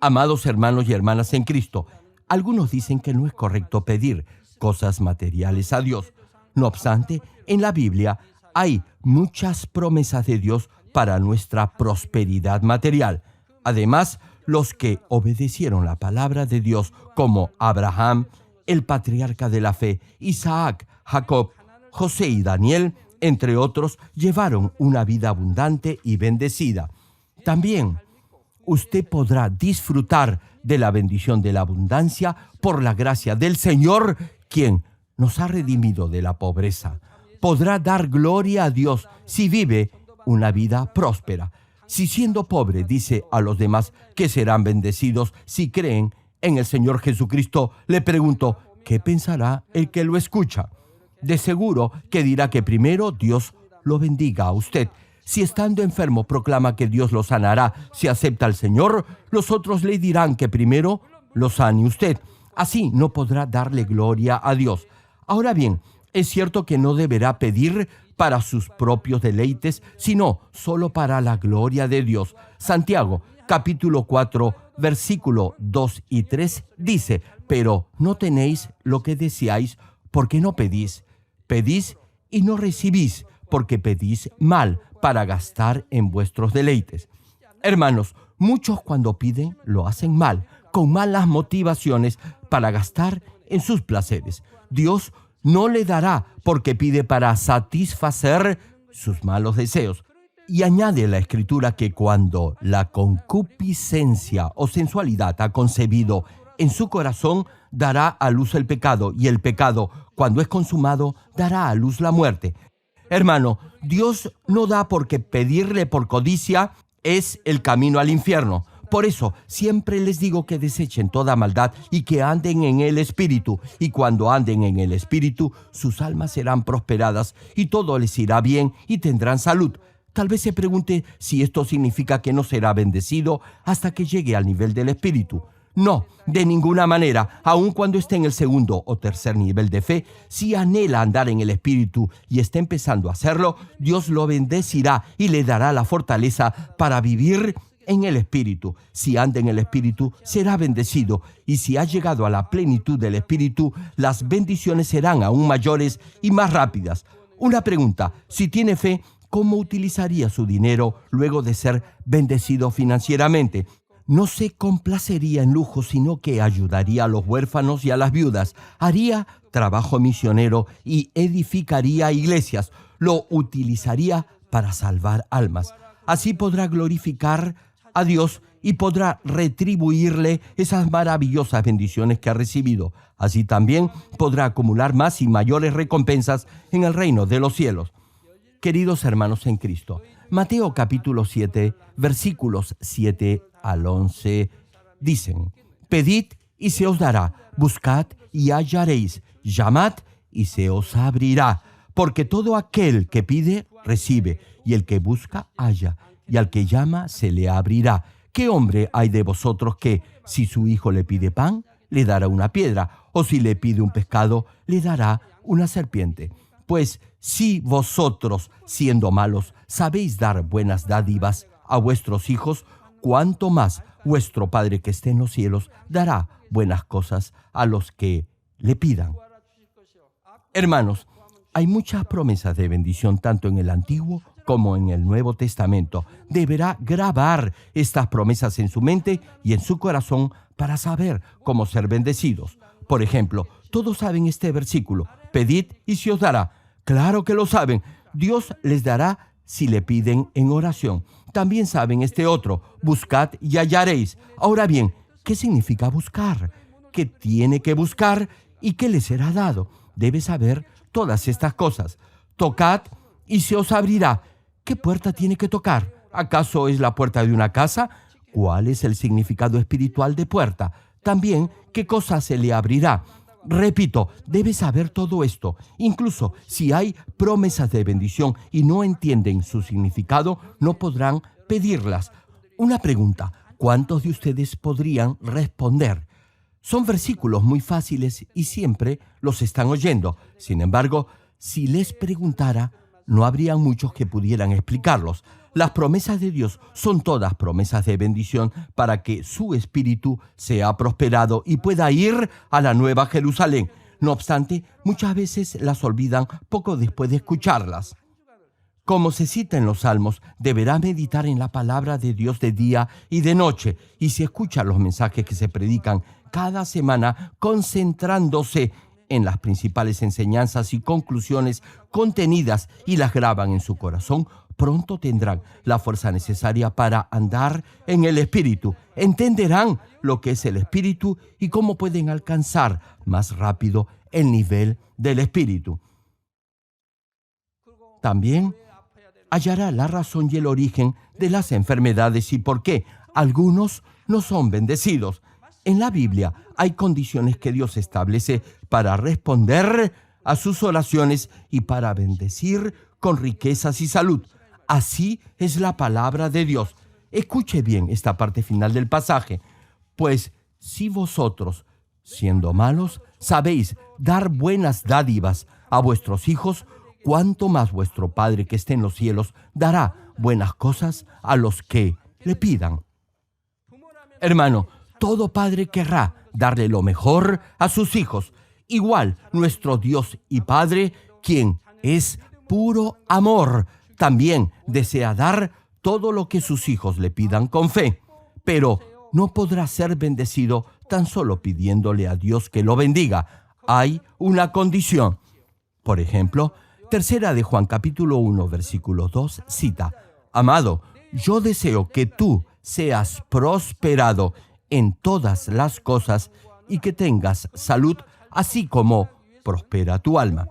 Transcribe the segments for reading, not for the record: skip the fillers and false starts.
Amados hermanos y hermanas en Cristo, algunos dicen que no es correcto pedir cosas materiales a Dios. No obstante, en la Biblia hay muchas promesas de Dios para nuestra prosperidad material. Además, los que obedecieron la palabra de Dios, como Abraham, el patriarca de la fe, Isaac, Jacob, José y Daniel, entre otros, llevaron una vida abundante y bendecida. También usted podrá disfrutar de la bendición de la abundancia por la gracia del Señor, quien nos ha redimido de la pobreza. Podrá dar gloria a Dios si vive una vida próspera. Si siendo pobre dice a los demás que serán bendecidos si creen en el Señor Jesucristo, le pregunto, ¿qué pensará el que lo escucha? De seguro que dirá que primero Dios lo bendiga a usted. Si estando enfermo proclama que Dios lo sanará si acepta al Señor, los otros le dirán que primero lo sane usted. Así no podrá darle gloria a Dios. Ahora bien, es cierto que no deberá pedir para sus propios deleites, sino solo para la gloria de Dios. Santiago, capítulo 4, versículo 2 y 3, dice, pero no tenéis lo que deseáis porque no pedís. Pedís y no recibís, porque pedís mal, para gastar en vuestros deleites. Hermanos, muchos cuando piden lo hacen mal, con malas motivaciones para gastar en sus placeres. Dios no le dará porque pide para satisfacer sus malos deseos. Y añade la Escritura que cuando la concupiscencia o sensualidad ha concebido en su corazón, dará a luz el pecado, y el pecado, cuando es consumado, dará a luz la muerte. Hermano, Dios no da porque pedirle por codicia es el camino al infierno. Por eso, siempre les digo que desechen toda maldad y que anden en el Espíritu. Y cuando anden en el Espíritu, sus almas serán prosperadas y todo les irá bien y tendrán salud. Tal vez se pregunte si esto significa que no será bendecido hasta que llegue al nivel del Espíritu. No, de ninguna manera. Aun cuando esté en el segundo o tercer nivel de fe, si anhela andar en el Espíritu y está empezando a hacerlo, Dios lo bendecirá y le dará la fortaleza para vivir en el Espíritu. Si anda en el Espíritu, será bendecido. Y si ha llegado a la plenitud del Espíritu, las bendiciones serán aún mayores y más rápidas. Una pregunta, si tiene fe, ¿cómo utilizaría su dinero luego de ser bendecido financieramente? No se complacería en lujo, sino que ayudaría a los huérfanos y a las viudas. Haría trabajo misionero y edificaría iglesias. Lo utilizaría para salvar almas. Así podrá glorificar a Dios y podrá retribuirle esas maravillosas bendiciones que ha recibido. Así también podrá acumular más y mayores recompensas en el reino de los cielos. Queridos hermanos en Cristo, Mateo capítulo 7, versículos 7 al 11, dicen, pedid y se os dará, buscad y hallaréis, llamad y se os abrirá, porque todo aquel que pide, recibe, y el que busca, halla, y al que llama, se le abrirá. ¿Qué hombre hay de vosotros que, si su hijo le pide pan, le dará una piedra, o si le pide un pescado, le dará una serpiente? Pues si vosotros, siendo malos, sabéis dar buenas dádivas a vuestros hijos, cuánto más vuestro Padre que esté en los cielos dará buenas cosas a los que le pidan. Hermanos, hay muchas promesas de bendición tanto en el Antiguo como en el Nuevo Testamento. Deberá grabar estas promesas en su mente y en su corazón para saber cómo ser bendecidos. Por ejemplo, todos saben este versículo, pedid y se os dará. Claro que lo saben. Dios les dará si le piden en oración. También saben este otro, buscad y hallaréis. Ahora bien, ¿qué significa buscar? ¿Qué tiene que buscar y qué le será dado? Debe saber todas estas cosas. Tocad y se os abrirá. ¿Qué puerta tiene que tocar? ¿Acaso es la puerta de una casa? ¿Cuál es el significado espiritual de puerta? También, ¿qué cosa se le abrirá? Repito, debe saber todo esto. Incluso si hay promesas de bendición y no entienden su significado, no podrán pedirlas. Una pregunta, ¿cuántos de ustedes podrían responder? Son versículos muy fáciles y siempre los están oyendo. Sin embargo, si les preguntara, no habría muchos que pudieran explicarlos. Las promesas de Dios son todas promesas de bendición para que su espíritu sea prosperado y pueda ir a la Nueva Jerusalén. No obstante, muchas veces las olvidan poco después de escucharlas. Como se cita en los Salmos, deberá meditar en la palabra de Dios de día y de noche. Y si escucha los mensajes que se predican cada semana, concentrándose en las principales enseñanzas y conclusiones contenidas y las graban en su corazón, pronto tendrán la fuerza necesaria para andar en el Espíritu. Entenderán lo que es el Espíritu y cómo pueden alcanzar más rápido el nivel del Espíritu. También hallará la razón y el origen de las enfermedades y por qué algunos no son bendecidos. En la Biblia hay condiciones que Dios establece para responder a sus oraciones y para bendecir con riquezas y salud. Así es la palabra de Dios. Escuche bien esta parte final del pasaje. Pues si vosotros, siendo malos, sabéis dar buenas dádivas a vuestros hijos, cuánto más vuestro Padre que esté en los cielos dará buenas cosas a los que le pidan. Hermano, todo padre querrá darle lo mejor a sus hijos. Igual, nuestro Dios y Padre, quien es puro amor, también desea dar todo lo que sus hijos le pidan con fe. Pero no podrá ser bendecido tan solo pidiéndole a Dios que lo bendiga. Hay una condición. Por ejemplo, Tercera de Juan capítulo 1, versículo 2 cita: Amado, yo deseo que tú seas prosperado en todas las cosas y que tengas salud, así como prospera tu alma.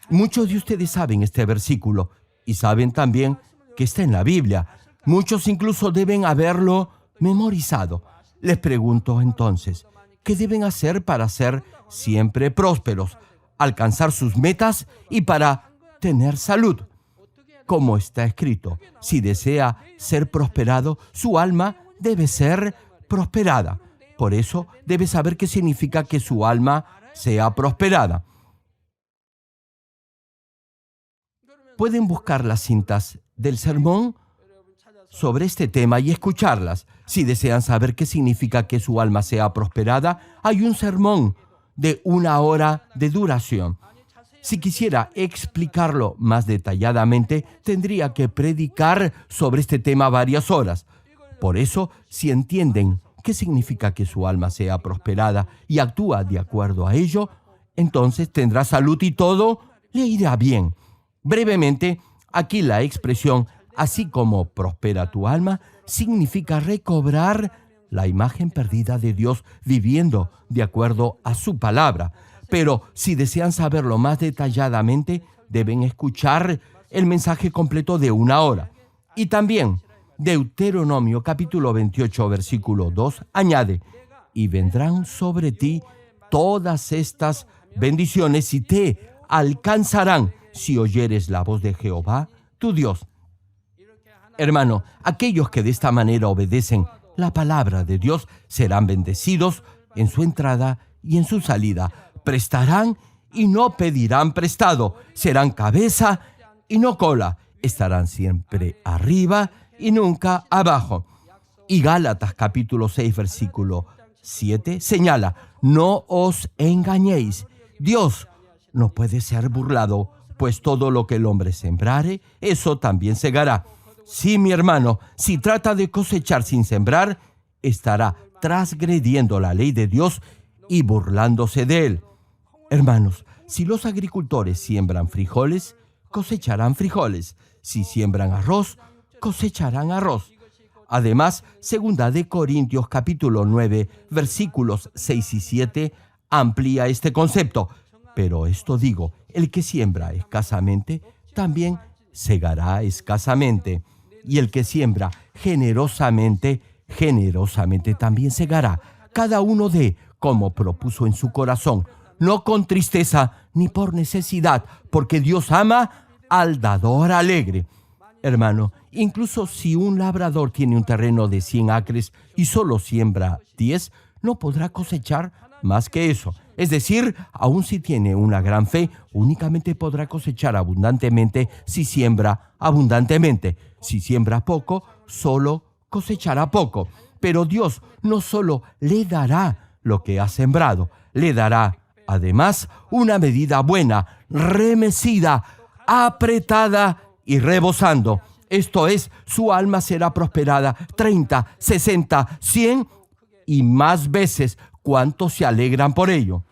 Muchos de ustedes saben este versículo y saben también que está en la Biblia. Muchos incluso deben haberlo memorizado. Les pregunto entonces, ¿qué deben hacer para ser siempre prósperos, alcanzar sus metas y para tener salud? Como está escrito, si desea ser prosperado, su alma debe ser prosperada. Por eso debe saber qué significa que su alma sea prosperada. Pueden buscar las cintas del sermón sobre este tema y escucharlas. Si desean saber qué significa que su alma sea prosperada, hay un sermón de 1 hora de duración. Si quisiera explicarlo más detalladamente, tendría que predicar sobre este tema varias horas. Por eso, si entienden qué significa que su alma sea prosperada y actúa de acuerdo a ello, entonces tendrá salud y todo le irá bien. Brevemente, aquí la expresión así como prospera tu alma significa recobrar la imagen perdida de Dios viviendo de acuerdo a su palabra. Pero si desean saberlo más detalladamente, deben escuchar el mensaje completo de 1 hora. Y también, Deuteronomio capítulo 28, versículo 2, añade: y vendrán sobre ti todas estas bendiciones y te alcanzarán si oyeres la voz de Jehová, tu Dios. Hermano, aquellos que de esta manera obedecen la palabra de Dios serán bendecidos en su entrada y en su salida. Prestarán y no pedirán prestado. Serán cabeza y no cola. Estarán siempre arriba y nunca abajo. Y Gálatas capítulo 6, versículo 7 señala: no os engañéis. Dios no puede ser burlado, pues todo lo que el hombre sembrare, eso también segará. Sí, mi hermano, si trata de cosechar sin sembrar, estará transgrediendo la ley de Dios y burlándose de él. Hermanos, si los agricultores siembran frijoles, cosecharán frijoles. Si siembran arroz, cosecharán arroz. Además, 2 de Corintios capítulo 9, versículos 6 y 7, amplía este concepto. Pero esto digo, el que siembra escasamente, también segará escasamente. Y el que siembra generosamente, generosamente también segará. Cada uno dé como propuso en su corazón, no con tristeza ni por necesidad, porque Dios ama al dador alegre. Hermano, incluso si un labrador tiene un terreno de 100 acres y solo siembra 10, no podrá cosechar más que eso. Es decir, aun si tiene una gran fe, únicamente podrá cosechar abundantemente si siembra abundantemente. Si siembra poco, solo cosechará poco. Pero Dios no solo le dará lo que ha sembrado, le dará además una medida buena, remecida, apretada y rebosando. Esto es, su alma será prosperada 30, 60, 100 y más veces. ¿Cuántos se alegran por ello?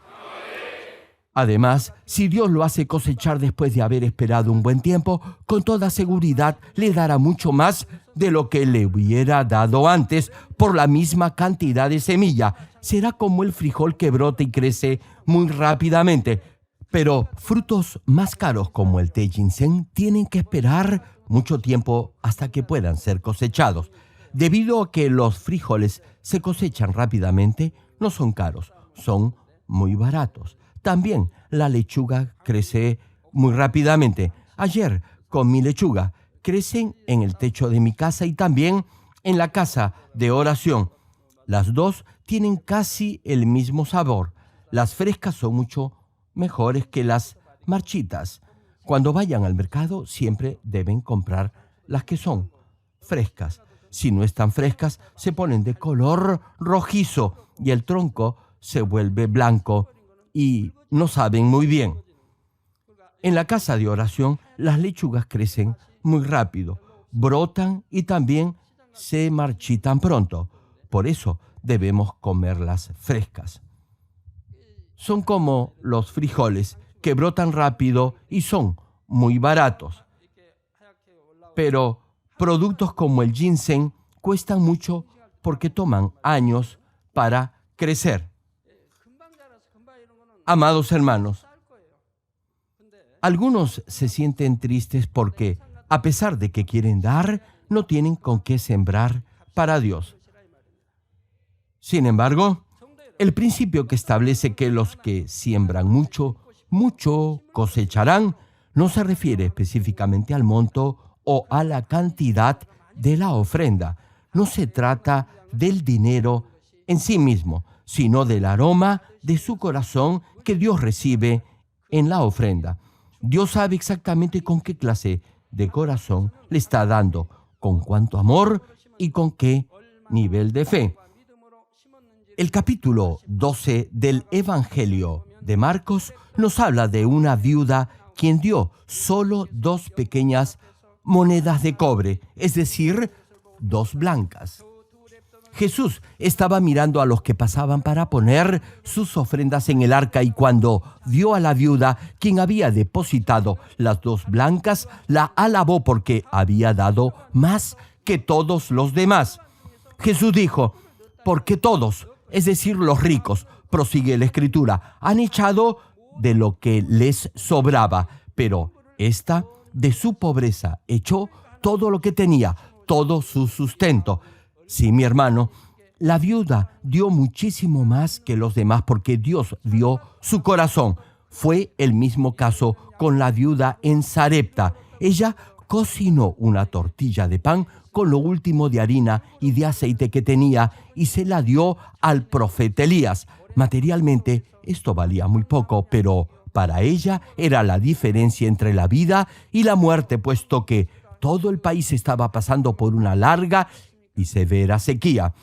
Además, si Dios lo hace cosechar después de haber esperado un buen tiempo, con toda seguridad le dará mucho más de lo que le hubiera dado antes por la misma cantidad de semilla. Será como el frijol que brota y crece muy rápidamente. Pero frutos más caros como el té ginseng tienen que esperar mucho tiempo hasta que puedan ser cosechados. Debido a que los frijoles se cosechan rápidamente, no son caros, son muy baratos. También la lechuga crece muy rápidamente. Ayer comí lechuga. Crecen en el techo de mi casa y también en la casa de oración. Las dos tienen casi el mismo sabor. Las frescas son mucho mejores que las marchitas. Cuando vayan al mercado, siempre deben comprar las que son frescas. Si no están frescas, se ponen de color rojizo y el tronco se vuelve blanco y no saben muy bien. En la casa de oración, las lechugas crecen muy rápido, brotan y también se marchitan pronto. Por eso debemos comerlas frescas. Son como los frijoles, que brotan rápido y son muy baratos. Pero productos como el ginseng cuestan mucho porque toman años para crecer. Amados hermanos, algunos se sienten tristes porque, a pesar de que quieren dar, no tienen con qué sembrar para Dios. Sin embargo, el principio que establece que los que siembran mucho, mucho cosecharán, no se refiere específicamente al monto o a la cantidad de la ofrenda. No se trata del dinero en sí mismo, sino del aroma de su corazón que Dios recibe en la ofrenda. Dios sabe exactamente con qué clase de corazón le está dando, con cuánto amor y con qué nivel de fe. El capítulo 12 del Evangelio de Marcos nos habla de una viuda quien dio solo 2 pequeñas monedas de cobre, es decir, 2 blancas. Jesús estaba mirando a los que pasaban para poner sus ofrendas en el arca y cuando vio a la viuda, quien había depositado las 2 blancas, la alabó porque había dado más que todos los demás. Jesús dijo, porque todos, es decir, los ricos, prosigue la Escritura, han echado de lo que les sobraba, pero ésta de su pobreza echó todo lo que tenía, todo su sustento. Sí, mi hermano, la viuda dio muchísimo más que los demás porque Dios vio su corazón. Fue el mismo caso con la viuda en Sarepta. Ella cocinó una tortilla de pan con lo último de harina y de aceite que tenía y se la dio al profeta Elías. Materialmente, esto valía muy poco, pero para ella era la diferencia entre la vida y la muerte, puesto que todo el país estaba pasando por una larga y severa sequía.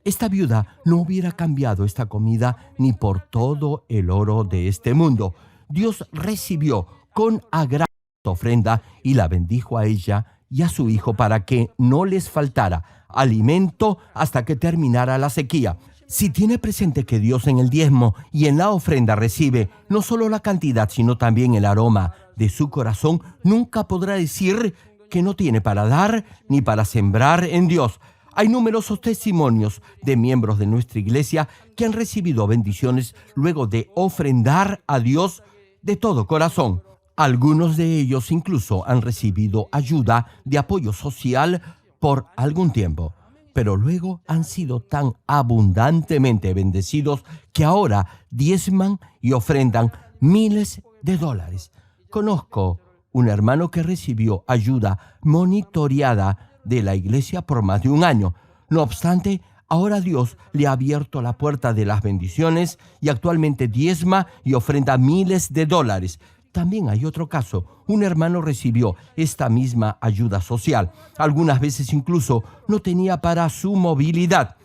Esta viuda no hubiera cambiado esta comida ni por todo el oro de este mundo. Dios recibió con agrado esta ofrenda y la bendijo a ella y a su hijo para que no les faltara alimento hasta que terminara la sequía. Si tiene presente que Dios en el diezmo y en la ofrenda recibe no solo la cantidad, sino también el aroma de su corazón, nunca podrá decir que no tiene para dar ni para sembrar en Dios. Hay numerosos testimonios de miembros de nuestra iglesia que han recibido bendiciones luego de ofrendar a Dios de todo corazón. Algunos de ellos incluso han recibido ayuda de apoyo social por algún tiempo, pero luego han sido tan abundantemente bendecidos que ahora diezman y ofrendan miles de dólares. Conozco un hermano que recibió ayuda monitoreada de la iglesia por más de un año. No obstante, Ahora Dios le ha abierto la puerta de las bendiciones y actualmente diezma y ofrenda miles de dólares. También hay otro caso. Un hermano recibió esta misma ayuda social. Algunas veces incluso no tenía para su movilidad.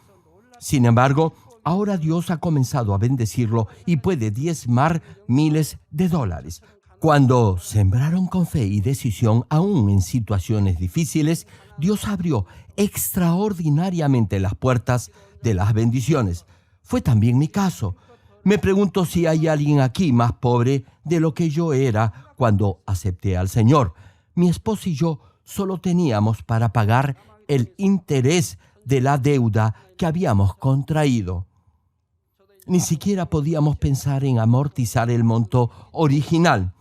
Sin embargo, ahora Dios ha comenzado a bendecirlo y puede diezmar miles de dólares. Cuando sembraron con fe y decisión, aún en situaciones difíciles, Dios abrió extraordinariamente las puertas de las bendiciones. Fue también mi caso. Me pregunto si hay alguien aquí más pobre de lo que yo era cuando acepté al Señor. Mi esposa y yo solo teníamos para pagar el interés de la deuda que habíamos contraído. Ni siquiera podíamos pensar en amortizar el monto original.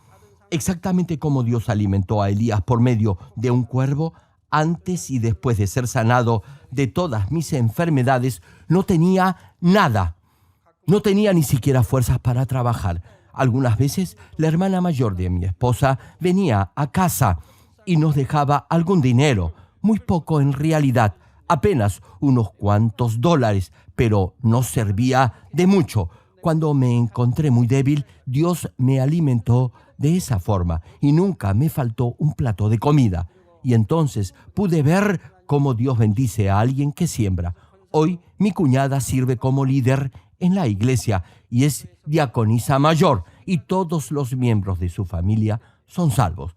Exactamente como Dios alimentó a Elías por medio de un cuervo, antes y después de ser sanado de todas mis enfermedades, no tenía nada. No tenía ni siquiera fuerzas para trabajar. Algunas veces la hermana mayor de mi esposa venía a casa y nos dejaba algún dinero, muy poco en realidad, apenas unos cuantos dólares, pero no servía de mucho. Cuando me encontré muy débil, Dios me alimentó de esa forma y nunca me faltó un plato de comida. Y entonces pude ver cómo Dios bendice a alguien que siembra. Hoy mi cuñada sirve como líder en la iglesia y es diaconisa mayor, y todos los miembros de su familia son salvos.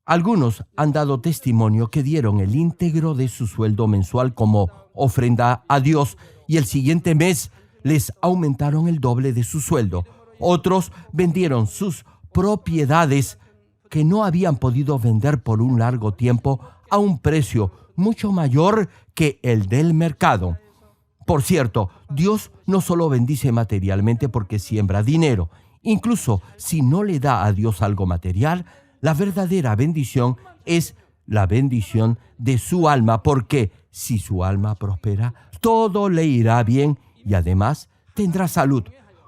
Algunos han dado testimonio que dieron el íntegro de su sueldo mensual como ofrenda a Dios y el siguiente mes les aumentaron el doble de su sueldo. Otros vendieron sus propiedades que no habían podido vender por un largo tiempo a un precio mucho mayor que el del mercado. Por cierto, Dios no solo bendice materialmente porque siembra dinero. Incluso si no le da a Dios algo material, la verdadera bendición es la bendición de su alma, porque si su alma prospera, todo le irá bien y además tendrá salud.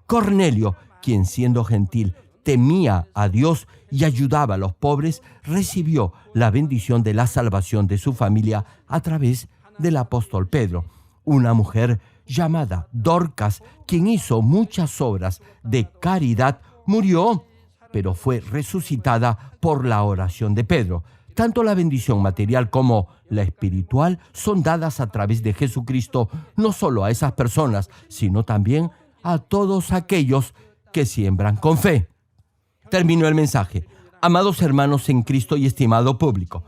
Cornelio, quien siendo gentil temía a Dios y ayudaba a los pobres, recibió la bendición de la salvación de su familia a través del apóstol Pedro. Una mujer llamada Dorcas, quien hizo muchas obras de caridad, murió, pero fue resucitada por la oración de Pedro. Tanto la bendición material como la espiritual son dadas a través de Jesucristo, no solo a esas personas, sino también a todos aquellos que siembran con fe. Terminó el mensaje. Amados hermanos en Cristo y estimado público,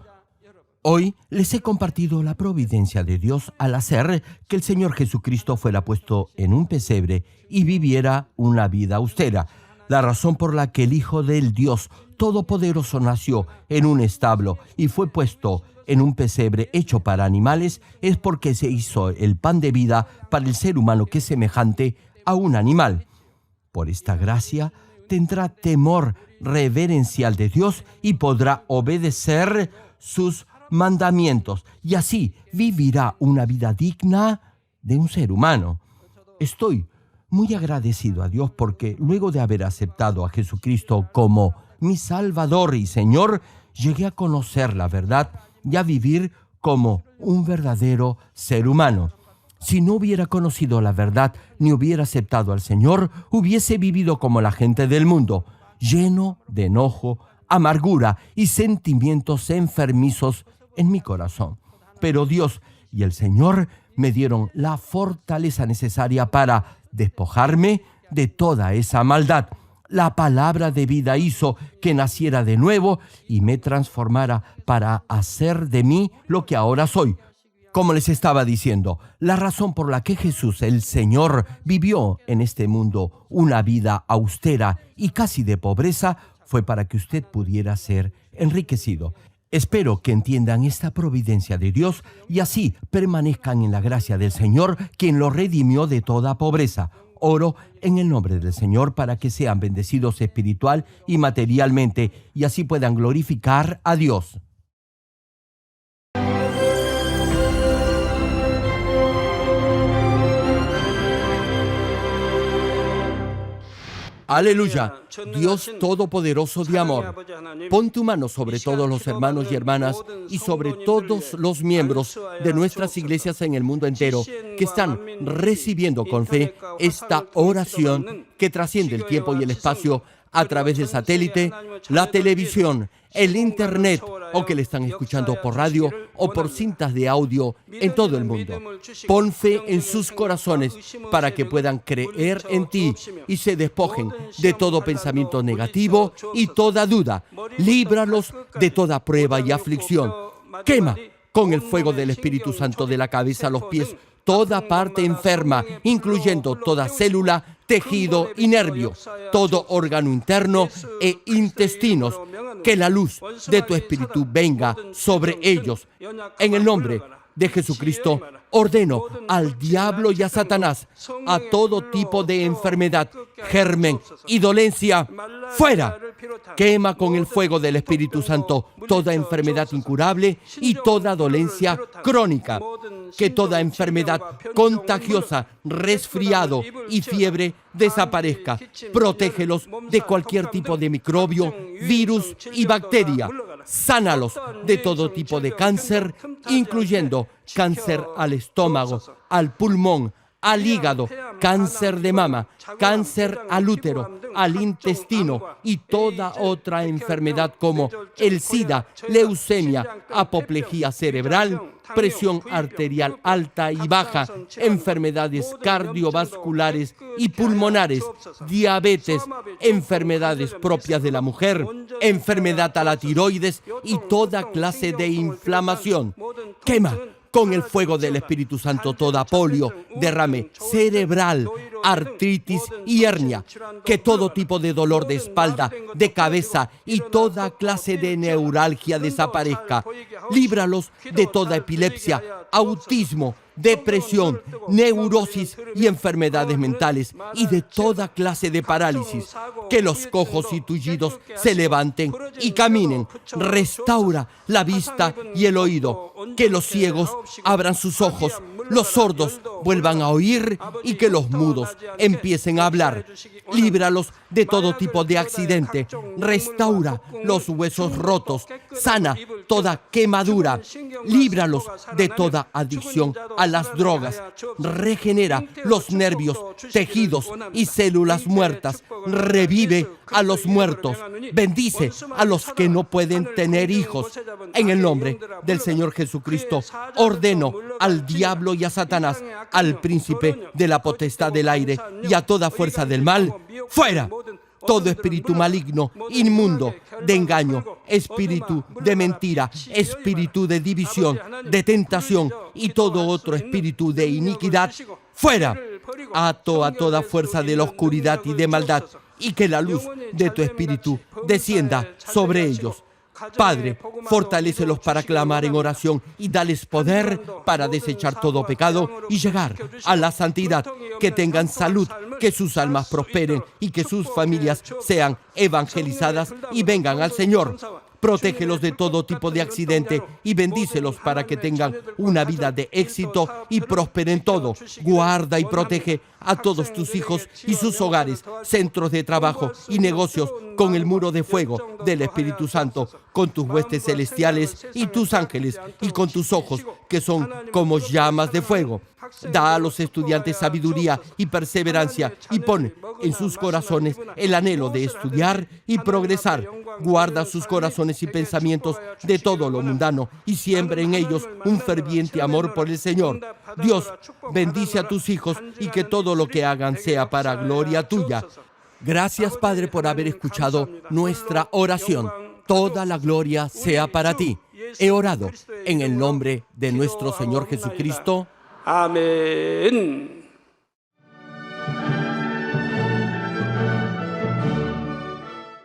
hoy les he compartido la providencia de Dios al hacer que el Señor Jesucristo fuera puesto en un pesebre y viviera una vida austera. La razón por la que el Hijo del Dios Todopoderoso nació en un establo y fue puesto en un pesebre hecho para animales es porque se hizo el pan de vida para el ser humano, que es semejante a un animal. Por esta gracia tendrá temor reverencial de Dios y podrá obedecer sus mandamientos, y así vivirá una vida digna de un ser humano. Estoy muy agradecido a Dios porque luego de haber aceptado a Jesucristo como mi Salvador y Señor, llegué a conocer la verdad y a vivir como un verdadero ser humano. Si no hubiera conocido la verdad ni hubiera aceptado al Señor, hubiese vivido como la gente del mundo, lleno de enojo, amargura y sentimientos enfermizos en mi corazón. Pero Dios y el Señor me dieron la fortaleza necesaria para despojarme de toda esa maldad. La palabra de vida hizo que naciera de nuevo y me transformara para hacer de mí lo que ahora soy. Como les estaba diciendo, la razón por la que Jesús, el Señor, vivió en este mundo una vida austera y casi de pobreza fue para que usted pudiera ser enriquecido. Espero que entiendan esta providencia de Dios y así permanezcan en la gracia del Señor, quien los redimió de toda pobreza. Oro en el nombre del Señor para que sean bendecidos espiritual y materialmente y así puedan glorificar a Dios. Aleluya. Dios Todopoderoso de amor, pon tu mano sobre todos los hermanos y hermanas y sobre todos los miembros de nuestras iglesias en el mundo entero que están recibiendo con fe esta oración que trasciende el tiempo y el espacio a través del satélite, la televisión, el internet o que le están escuchando por radio o por cintas de audio en todo el mundo. Pon fe en sus corazones para que puedan creer en ti y se despojen de todo pensamiento negativo y toda duda. Líbralos de toda prueba y aflicción. Quema con el fuego del Espíritu Santo de la cabeza a los pies toda parte enferma, incluyendo toda célula, tejido y nervio, todo órgano interno e intestinos. Que la luz de tu Espíritu venga sobre ellos. En el nombre de Jesucristo, ordeno al diablo y a Satanás, a todo tipo de enfermedad, germen y dolencia, fuera. Quema con el fuego del Espíritu Santo toda enfermedad incurable y toda dolencia crónica. Que toda enfermedad contagiosa, resfriado y fiebre desaparezca. Protégelos de cualquier tipo de microbio, virus y bacteria. Sánalos de todo tipo de cáncer, incluyendo cáncer al estómago, al pulmón, al hígado, cáncer de mama, cáncer al útero, al intestino y toda otra enfermedad como el SIDA, leucemia, apoplejía cerebral, presión arterial alta y baja, enfermedades cardiovasculares y pulmonares, diabetes, enfermedades propias de la mujer, enfermedad a la tiroides y toda clase de inflamación. Quema con el fuego del Espíritu Santo toda polio, derrame cerebral, artritis y hernia. Que todo tipo de dolor de espalda, de cabeza y toda clase de neuralgia desaparezca. Líbralos de toda epilepsia, autismo, depresión, neurosis y enfermedades mentales y de toda clase de parálisis. Que los cojos y tullidos se levanten y caminen. Restaura la vista y el oído. Que los ciegos abran sus ojos, los sordos vuelvan a oír y que los mudos empiecen a hablar. Líbralos de todo tipo de accidente. Restaura los huesos rotos. Sana toda quemadura. Líbralos de toda adicción a las drogas. Regenera los nervios, tejidos y células muertas. Revive a los muertos. Bendice a los que no pueden tener hijos. En el nombre del Señor Jesucristo, ordeno al diablo y a Satanás, al príncipe de la potestad del aire y a toda fuerza del mal, fuera. Todo espíritu maligno, inmundo, de engaño, espíritu de mentira, espíritu de división, de tentación y todo otro espíritu de iniquidad, fuera. Ato a toda fuerza de la oscuridad y de maldad y que la luz de tu espíritu descienda sobre ellos. Padre, fortalécelos para clamar en oración y dales poder para desechar todo pecado y llegar a la santidad. Que tengan salud, que sus almas prosperen y que sus familias sean evangelizadas y vengan al Señor. Protégelos de todo tipo de accidente y bendícelos para que tengan una vida de éxito y prosperen todo. Guarda y protege a todos tus hijos y sus hogares, centros de trabajo y negocios con el muro de fuego del Espíritu Santo, con tus huestes celestiales y tus ángeles y con tus ojos que son como llamas de fuego. Da a los estudiantes sabiduría y perseverancia y pon en sus corazones el anhelo de estudiar y progresar. Guarda sus corazones y pensamientos de todo lo mundano y siembra en ellos un ferviente amor por el Señor. Dios, bendice a tus hijos y que todo lo que hagan sea para gloria tuya. Gracias, Padre, por haber escuchado nuestra oración. Toda la gloria sea para ti. He orado en el nombre de nuestro Señor Jesucristo. 아멘.